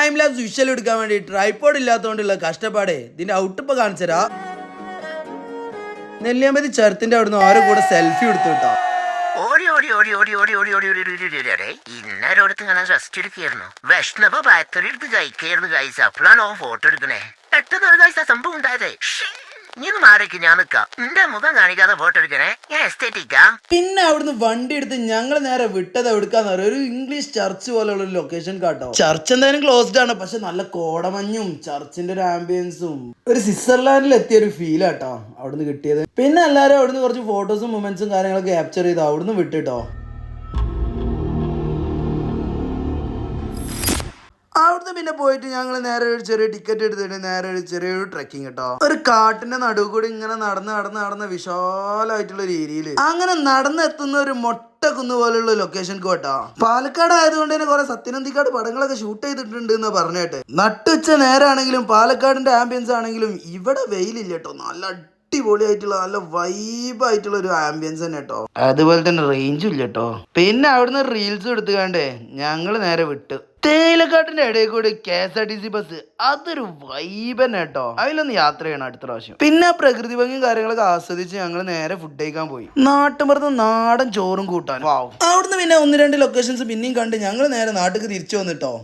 Time lapse visual എടുക്കാൻ വേണ്ടി tripod ഇല്ലാത്തതുകൊണ്ടുള്ള കഷ്ടപ്പാടേ ഇതിന്റെ ഔട്ട് ഇപ്പൊ കാണിച്ചരാ. നെല്ലിയാമ്പതി ചുരത്തിന്റെ അവിടുന്ന് ആരോ കൂടെ സെൽഫി എടുത്തു കേട്ടോ. ഇന്നേരോടത്ത് ഞാൻ റെസ്റ്റ് എടുക്കുകയായിരുന്നു. വിഷ്ണവ ബാറ്ററി എടുത്ത് കഴിക്കായിരുന്നു ഗൈസ്. അപ്പോഴാണ് ഫോട്ടോ എടുക്കണേ. പെട്ടെന്ന് ഗൈസ് ആ സംഭവം ഉണ്ടായതേ. നീ മാറിക്ക്, ഞാൻ നിക്കാം. നിന്റെ മുഖം കാണിക്കാതെ ഫോട്ടോ എടുക്കണേ. ഞാൻ എസ്റ്റേറ്റിക്കാ. പിന്നെ അവിടുന്ന് വണ്ടി എടുത്ത് ഞങ്ങൾ നേരെ വിട്ടത് എവിടുക്കാന്ന് പറയാം, ഒരു ഇംഗ്ലീഷ് ചർച്ച് പോലെയുള്ള ഒരു ലൊക്കേഷൻ കാട്ടോ. ചർച്ച് എന്തായാലും ക്ലോസ്ഡ് ആണ്, പക്ഷെ നല്ല കോടമഞ്ഞും ചർച്ചിന്റെ ഒരു ആംബിയൻസും ഒരു സ്വിറ്റ്സർലാൻഡിൽ എത്തിയ ഒരു ഫീൽ ആട്ടോ അവിടുന്ന് കിട്ടിയത്. പിന്നെ എല്ലാവരും അവിടുന്ന് കുറച്ച് ഫോട്ടോസും മൊമെന്റ്സും കാര്യങ്ങളൊക്കെ ക്യാപ്ചർ ചെയ്ത് അവിടുന്ന് വിട്ടിട്ടോ. അവിടുന്ന് പിന്നെ പോയിട്ട് ഞങ്ങൾ നേരെ ഒരു ചെറിയ ടിക്കറ്റ് എടുത്തിട്ട് നേരെ ഒരു ചെറിയൊരു ട്രെക്കിങ് കേട്ടോ. ഒരു കാട്ടിന്റെ നടുവ് കൂടി ഇങ്ങനെ നടന്ന് വിശാലമായിട്ടുള്ള ഒരു ഏരിയയില് അങ്ങനെ നടന്നെത്തുന്ന ഒരു കുന്ന് പോലുള്ള ലൊക്കേഷൻക്ക് കേട്ടോ. പാലക്കാട് ആയതുകൊണ്ട് തന്നെ കുറെ സത്യനന്ദിക്കാട് പടങ്ങളൊക്കെ ഷൂട്ട് ചെയ്തിട്ടുണ്ട് എന്ന് പറഞ്ഞിട്ട്. നട്ടുച്ച നേരാണെങ്കിലും പാലക്കാടിന്റെ ആംബിയൻസ് ആണെങ്കിലും ഇവിടെ വെയിലില്ല കേട്ടോ. നല്ല അടിപൊളിയായിട്ടുള്ള നല്ല വൈബായിട്ടുള്ള ഒരു ആംബിയൻസ് തന്നെ കേട്ടോ. അതുപോലെ തന്നെ റേഞ്ചും ഇല്ല കേട്ടോ. പിന്നെ അവിടുന്ന് റീൽസ് എടുത്തുകാണ്ടേ ഞങ്ങൾ നേരെ വിട്ടു. തേയിലക്കാട്ടിന്റെ ഇടയിൽ കൂടി KSRTC ബസ്, അതൊരു വൈബ് തന്നെ കേട്ടോ. അതിലൊന്ന് യാത്ര ചെയ്യണം അടുത്ത പ്രാവശ്യം. പിന്നെ പ്രകൃതി ഭംഗിയും കാര്യങ്ങളൊക്കെ ആസ്വദിച്ച് ഞങ്ങൾ നേരെ ഫുഡ് കഴിക്കാൻ പോയി. നാട്ടുമ്പുറത്ത് നാടൻ ചോറും കൂട്ടാൻ. അവിടുന്ന് പിന്നെ 1-2 ലൊക്കേഷൻസ് പിന്നെയും കണ്ട് ഞങ്ങൾ നേരെ നാട്ടിലേക്ക് തിരിച്ചു വന്നിട്ടോ.